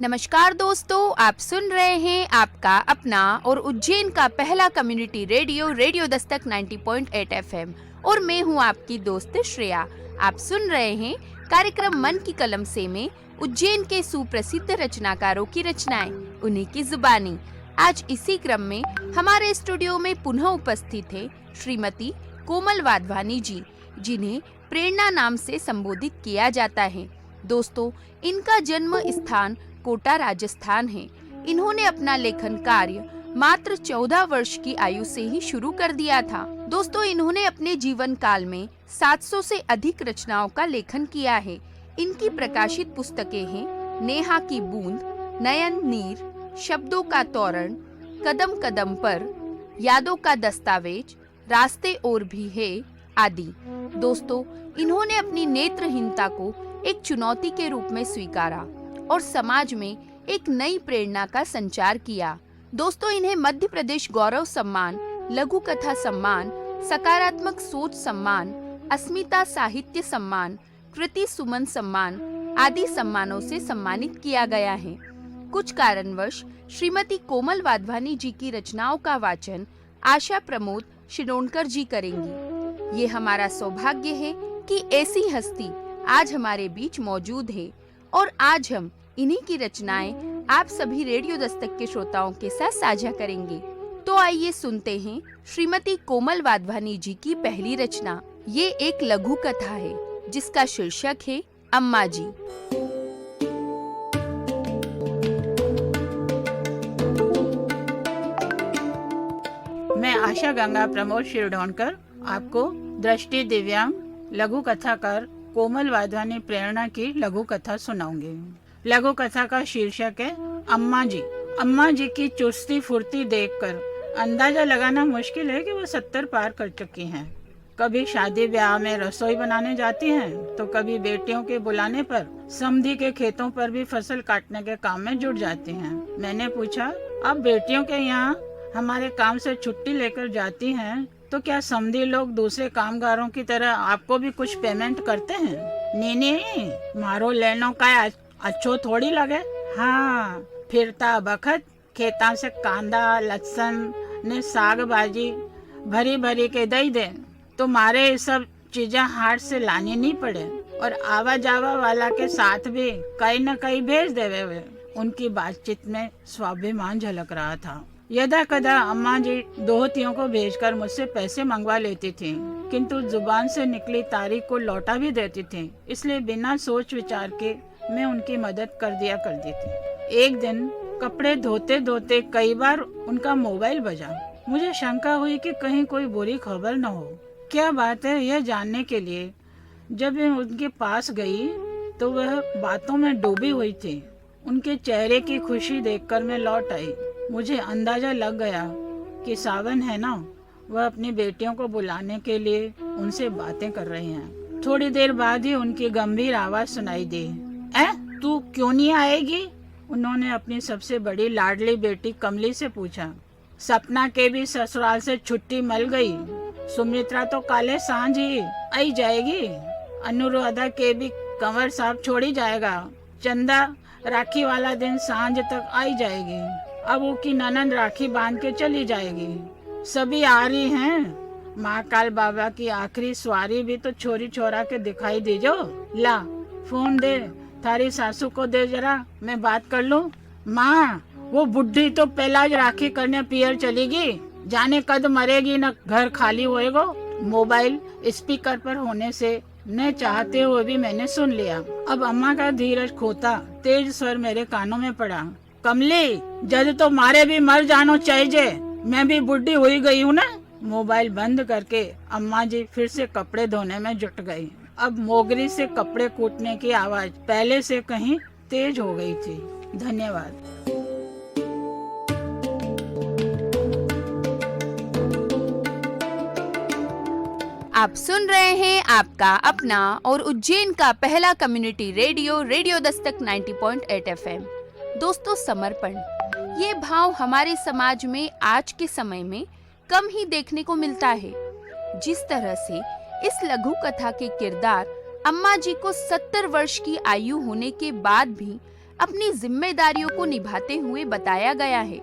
नमस्कार दोस्तों, आप सुन रहे हैं आपका अपना और उज्जैन का पहला community radio radio Dastak 90.8 FM और मैं हूं आपकी दोस्त श्रेया। आप सुन रहे हैं कार्यक्रम मन की कलम से में उज्जैन के सुप्रसिद्ध रचनाकारों की रचनाएं, उन्हीं की जुबानी। आज इसी क्रम में हमारे स्टूडियो में पुनः उपस्थित है श्रीमती कोमल वाधवानी जी, जिन्हें प्रेरणा नाम से संबोधित किया जाता है। दोस्तों, इनका जन्म स्थान कोटा राजस्थान है। इन्होंने अपना लेखन कार्य मात्र 14 वर्ष की आयु से ही शुरू कर दिया था। दोस्तों, इन्होंने अपने जीवन काल में 700 से अधिक रचनाओं का लेखन किया है। इनकी प्रकाशित पुस्तकें हैं नेहा की बूंद, नयन नीर, शब्दों का तोरण, कदम कदम पर, यादों का दस्तावेज, रास्ते और भी है आदि। दोस्तों, इन्होंने अपनी नेत्रहीनता को एक चुनौती के रूप में स्वीकारा और समाज में एक नई प्रेरणा का संचार किया। दोस्तों, इन्हें मध्य प्रदेश गौरव सम्मान, लघु कथा सम्मान, सकारात्मक सोच सम्मान, अस्मिता साहित्य सम्मान, कृति सुमन सम्मान आदि सम्मानों से सम्मानित किया गया है। कुछ कारणवश श्रीमती कोमल वाधवानी जी की रचनाओं का वाचन आशा प्रमोद शिरोणकर जी करेंगी। ये हमारा सौभाग्य है कि ऐसी हस्ती आज हमारे बीच मौजूद है और आज हम इन्हीं की रचनाएं आप सभी रेडियो दस्तक के श्रोताओं के साथ साझा करेंगे। तो आइए सुनते हैं श्रीमती कोमल वाधवानी जी की पहली रचना। ये एक लघु कथा है जिसका शीर्षक है अम्मा जी। मैं आशा गंगा प्रमोद शिरडोनकर आपको दृष्टि दिव्यांग लघु कथाकार कोमल वाधवानी प्रेरणा की लघु कथा सुनाऊंगी। लघु कथा का शीर्षक है अम्मा जी। अम्मा जी की चुस्ती फुर्ती देखकर अंदाजा लगाना मुश्किल है कि वो 70 पार कर चुकी हैं। कभी शादी ब्याह में रसोई बनाने जाती हैं, तो कभी बेटियों के बुलाने पर समधी के खेतों पर भी फसल काटने के काम में जुट जाती हैं। मैंने पूछा, अब बेटियों के यहाँ हमारे काम से छुट्टी लेकर जाती हैं, तो क्या समधी लोग दूसरे कामगारों की तरह आपको भी कुछ पेमेंट करते हैं? नहीं, मारो लेनो का अच्छो थोड़ी लगे। हाँ, फिरता बखत खेता से कांदा लहसुन ने साग भाजी भरी भरी के दई दे, तो मारे ये सब चीजें हाट से लानी नहीं पड़े और आवा जावा वाला के साथ भी कहीं न कहीं भेज देवे हुए। उनकी बातचीत में स्वाभिमान झलक रहा था। यदा कदा अम्मा जी दोहतियों को भेजकर मुझसे पैसे मंगवा लेती थीं, किंतु जुबान से निकली तारीख को लौटा भी देती थीं। इसलिए बिना सोच विचार के मैं उनकी मदद कर दिया करती थी। एक दिन कपड़े धोते धोते कई बार उनका मोबाइल बजा। मुझे शंका हुई कि कहीं कोई बुरी खबर न हो। क्या बात है, यह जानने के लिए जब मैं उनके पास गई तो वह बातों में डूबी हुई थी। उनके चेहरे की खुशी देखकर मैं लौट आई। मुझे अंदाजा लग गया कि सावन है ना, वह अपनी बेटियों को बुलाने के लिए उनसे बातें कर रही हैं। थोड़ी देर बाद ही उनकी गंभीर आवाज सुनाई दी, तू क्यों नहीं आएगी? उन्होंने अपनी सबसे बड़ी लाडली बेटी कमली से पूछा। सपना के भी ससुराल से छुट्टी मिल गई। सुमित्रा तो काले सांझ ही आई जाएगी। अनुराधा के भी कंवर साहब छोड़ी जाएगा। चंदा राखी वाला दिन सांझ तक आई जाएगी। अब वो की ननद राखी बांध के चली जाएगी। सभी आ रही हैं। महाकाल बाबा की आखिरी सवारी भी तो छोरी छोरा के दिखाई दीजो। ला फोन दे, थारी सासू को दे जरा, मैं बात कर लूं। माँ, वो बुढ़ी तो पहला राखी करने पियर चलेगी, जाने कद मरेगी न घर खाली होएगो। मोबाइल स्पीकर पर होने से न चाहते हुए भी मैंने सुन लिया। अब अम्मा का धीरज खोता तेज स्वर मेरे कानों में पड़ा। कमली, जज तो मारे भी मर जानो चाहिए, मैं भी बुढ़ी हुई गई हूँ ना। मोबाइल बंद करके अम्मा जी फिर से कपड़े धोने में जुट गई। अब मोगरी से कपड़े कूटने की आवाज पहले से कहीं तेज हो गई थी। धन्यवाद। आप सुन रहे हैं आपका अपना और उज्जैन का पहला community radio radio Dastak 90.8 FM. दोस्तों, समर्पण ये भाव हमारे समाज में आज के समय में कम ही देखने को मिलता है। जिस तरह से इस लघु कथा के किरदार अम्मा जी को 70 वर्ष की आयु होने के बाद भी अपनी जिम्मेदारियों को निभाते हुए बताया गया है।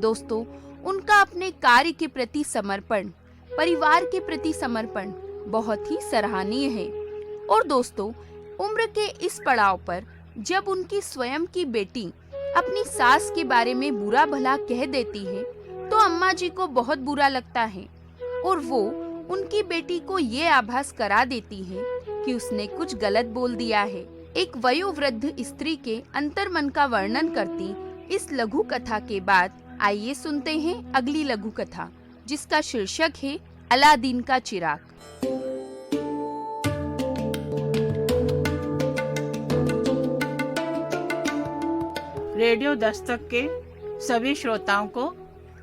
दोस्तों, उनका अपने कार्य के प्रति समर्पण, परिवार के प्रति समर्पण बहुत ही सराहनीय है। और दोस्तों, उम्र के इस पड़ाव पर जब उनकी स्वयं की बेटी अपनी सास के बारे में बुरा भला कह देती है तो अम्मा जी को बहुत बुरा लगता है और वो उनकी बेटी को ये आभास करा देती है कि उसने कुछ गलत बोल दिया है। एक वयोवृद्ध स्त्री के अंतर्मन का वर्णन करती इस लघु कथा के बाद आइए सुनते हैं अगली लघु कथा, जिसका शीर्षक है अलादीन का चिराग। रेडियो दस्तक के सभी श्रोताओं को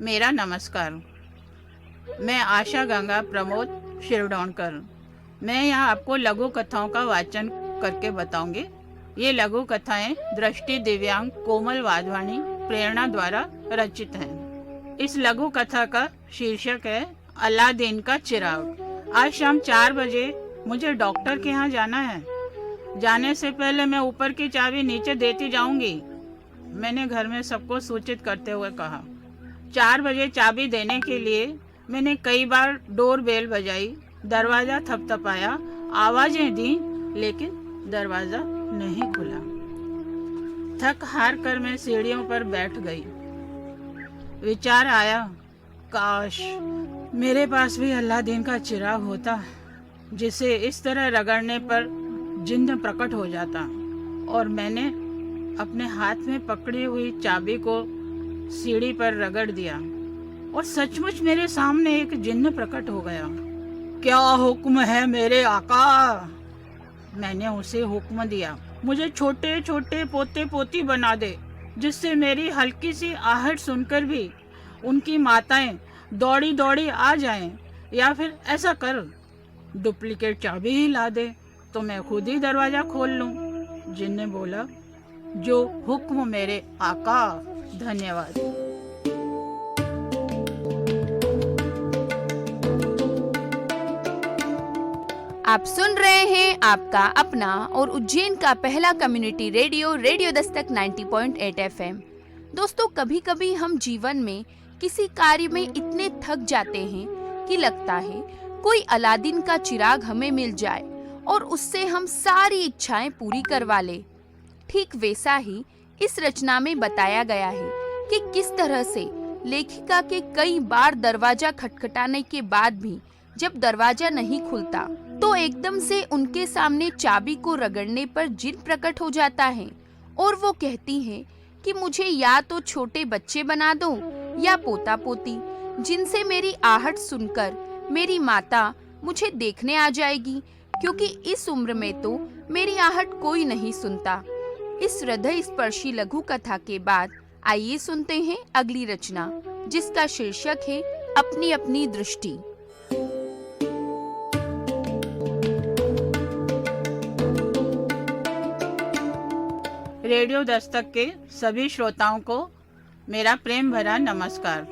मेरा नमस्कार। मैं आशा गंगा प्रमोद शिरडोणकर। मैं यहाँ आपको लघु कथाओं का वाचन करके बताऊंगी। ये लघु कथाएं दृष्टि दिव्यांग कोमल वाधवानी प्रेरणा द्वारा रचित हैं। इस लघु कथा का शीर्षक है अलादीन का चिराग। आज शाम 4 बजे मुझे डॉक्टर के यहाँ जाना है। जाने से पहले मैं ऊपर की चाबी नीचे देती जाऊंगी, मैंने घर में सबको सूचित करते हुए कहा। 4 बजे चाबी देने के लिए मैंने कई बार डोर बेल बजाई, दरवाजा थपथपाया, आवाजें दी, लेकिन दरवाजा नहीं खुला। थक हार कर मैं सीढ़ियों पर बैठ गई। विचार आया, काश मेरे पास भी अलादीन का चिराग होता जिसे इस तरह रगड़ने पर जिन्न प्रकट हो जाता। और मैंने अपने हाथ में पकड़ी हुई चाबी को सीढ़ी पर रगड़ दिया और सचमुच मेरे सामने एक जिन्न प्रकट हो गया। क्या हुक्म है मेरे आका? मैंने उसे हुक्म दिया, मुझे छोटे छोटे पोते पोती बना दे, जिससे मेरी हल्की सी आहट सुनकर भी उनकी माताएं दौड़ी दौड़ी आ जाएं। या फिर ऐसा कर, डुप्लीकेट चाबी ही ला दे तो मैं खुद ही दरवाजा खोल लूं। जिन्न ने बोला, जो हुक्म मेरे आका। धन्यवाद। आप सुन रहे हैं आपका अपना और उज्जैन का पहला community radio, radio Dastak 90.8 FM। दोस्तों, कभी कभी हम जीवन में किसी कार्य में इतने थक जाते हैं कि लगता है कोई अलादीन का चिराग हमें मिल जाए और उससे हम सारी इच्छाएं पूरी करवा ले। ठीक वैसा ही इस रचना में बताया गया है कि किस तरह से लेखिका के कई बार दरवाजा खटखटाने के बाद भी जब दरवाजा नहीं खुलता तो एकदम से उनके सामने चाबी को रगड़ने पर जिन्न प्रकट हो जाता है और वो कहती हैं कि मुझे या तो छोटे बच्चे बना दो या पोता पोती, जिनसे मेरी आहट सुनकर मेरी माता मुझे देखने आ जाएगी, क्योंकि इस उम्र में तो मेरी आहट कोई नहीं सुनता। इस हृदय स्पर्शी लघु कथा के बाद आइए सुनते हैं अगली रचना, जिसका शीर्षक है अपनी अपनी दृष्टि। रेडियो दस्तक के सभी श्रोताओं को मेरा प्रेम भरा नमस्कार।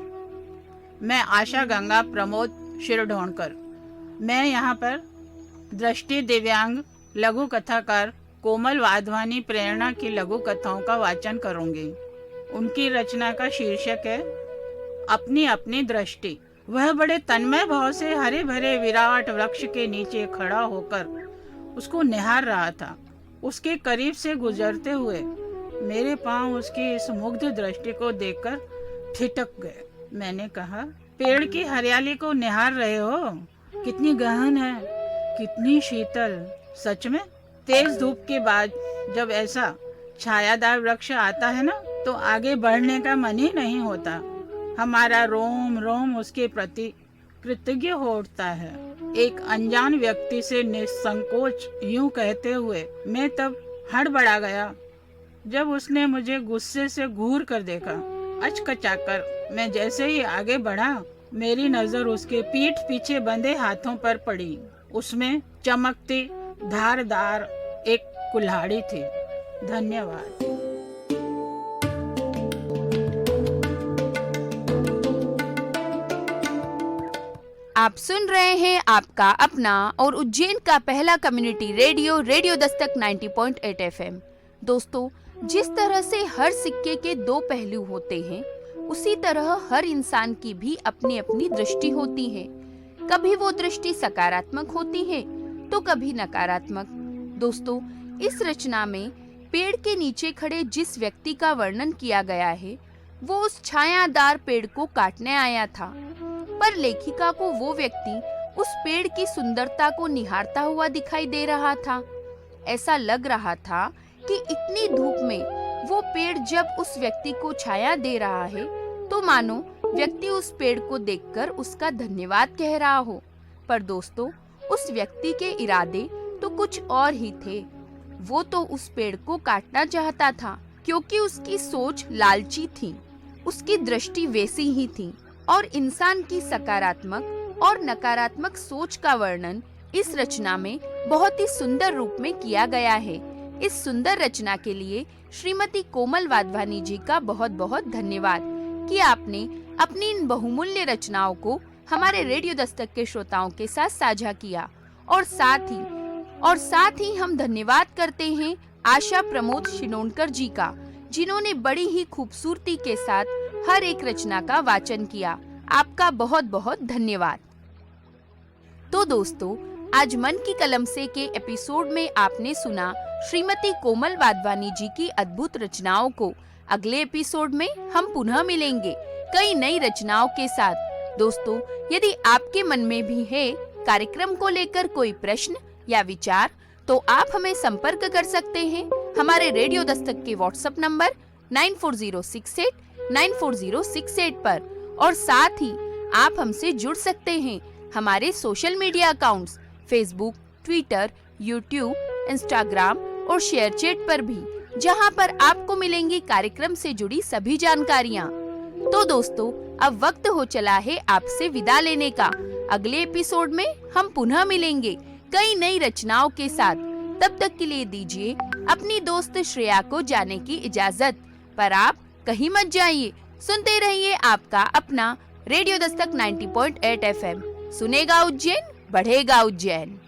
मैं आशा गंगा प्रमोद शिरडोणकर। मैं यहाँ पर दृष्टि दिव्यांग लघु कथाकार कोमल वाधवानी प्रेरणा की लघु कथाओं का वाचन करूंगी। उनकी रचना का शीर्षक है अपनी अपनी दृष्टि। वह बड़े तन्मय भाव से हरे भरे विराट वृक्ष के नीचे खड़ा होकर उसको निहार रहा था। उसके करीब से गुजरते हुए मेरे पांव उसकी इस मुग्ध दृष्टि को देखकर ठिठक गए। मैंने कहा, पेड़ की हरियाली को निहार रहे हो? कितनी गहन है, कितनी शीतल। सच में तेज धूप के बाद जब ऐसा छायादार वृक्ष आता है ना, तो आगे बढ़ने का मन ही नहीं होता। हमारा रोम रोम उसके प्रति कृतज्ञ हो उठता है। एक अनजान व्यक्ति से निसंकोच यूं कहते हुए मैं तब हड़बड़ा गया जब उसने मुझे गुस्से से घूर कर देखा। अचकचाकर मैं जैसे ही आगे बढ़ा, मेरी नजर उसके पीठ पीछे बंधे हाथों पर पड़ी। उसमें चमकती धारदार एक कुल्हाड़ी थी। धन्यवाद। आप सुन रहे हैं आपका अपना और उज्जैन का पहला community radio, radio Dastak 90.8 FM। दोस्तों, जिस तरह से हर सिक्के के दो पहलू होते हैं, उसी तरह हर इंसान की भी अपनी अपनी दृष्टि होती है। कभी वो दृष्टि सकारात्मक होती है तो कभी नकारात्मक। दोस्तों, इस रचना में पेड़ के नीचे खड़े जिस व्यक्ति का वर्णन किया गया है, वो उस छायादार पेड़ को काटने आया था। पर लेखिका को वो व्यक्ति उस पेड़ की सुंदरता को निहारता हुआ दिखाई दे रहा था। ऐसा लग रहा था कि इतनी धूप में वो पेड़ जब उस व्यक्ति को छाया दे रहा है, तो मानो व्यक्ति उस पेड़ को देखकर उसका धन्यवाद कह रहा हो। पर दोस्तों, उस व्यक्ति के इरादे तो कुछ और ही थे। वो तो उस पेड़ को काटना चाहता था, क्योंकि उसकी सोच लालची थी, उसकी दृष्टि वैसी ही थी। और इंसान की सकारात्मक और नकारात्मक सोच का वर्णन इस रचना में बहुत ही सुंदर रूप में किया गया है। इस सुंदर रचना के लिए श्रीमती कोमल वाधवानी जी का बहुत बहुत धन्यवाद कि आपने अपनी इन बहुमूल्य रचनाओं को हमारे रेडियो दस्तक के श्रोताओं के साथ साझा किया। और साथ ही हम धन्यवाद करते हैं आशा प्रमोद शिनोणकर जी का, जिन्होंने बड़ी ही खूबसूरती के साथ हर एक रचना का वाचन किया। आपका बहुत बहुत धन्यवाद। तो दोस्तों, आज मन की कलम से के एपिसोड में आपने सुना श्रीमती कोमल वाधवानी जी की अद्भुत रचनाओं को। अगले एपिसोड में हम पुनः मिलेंगे कई नई रचनाओं के साथ। दोस्तों, यदि आपके मन में भी है कार्यक्रम को लेकर कोई प्रश्न या विचार, तो आप हमें संपर्क कर सकते हैं हमारे रेडियो दस्तक के व्हाट्सएप नंबर 9406894068 पर। और साथ ही आप हमसे जुड़ सकते हैं हमारे social media accounts Facebook, Twitter, YouTube, Instagram और शेयरचैट पर भी, जहां पर आपको मिलेंगी कार्यक्रम से जुड़ी सभी जानकारियां। तो दोस्तों, अब वक्त हो चला है आपसे विदा लेने का। अगले एपिसोड में हम पुनः मिलेंगे कई नई रचनाओं के साथ। तब तक के लिए दीजिए अपनी दोस्त श्रेया को जाने की इजाजत। पर आप कहीं मत जाइए, सुनते रहिए आपका अपना रेडियो दस्तक 90.8 FM। सुनेगा उज्जैन, बढ़ेगा उज्जैन।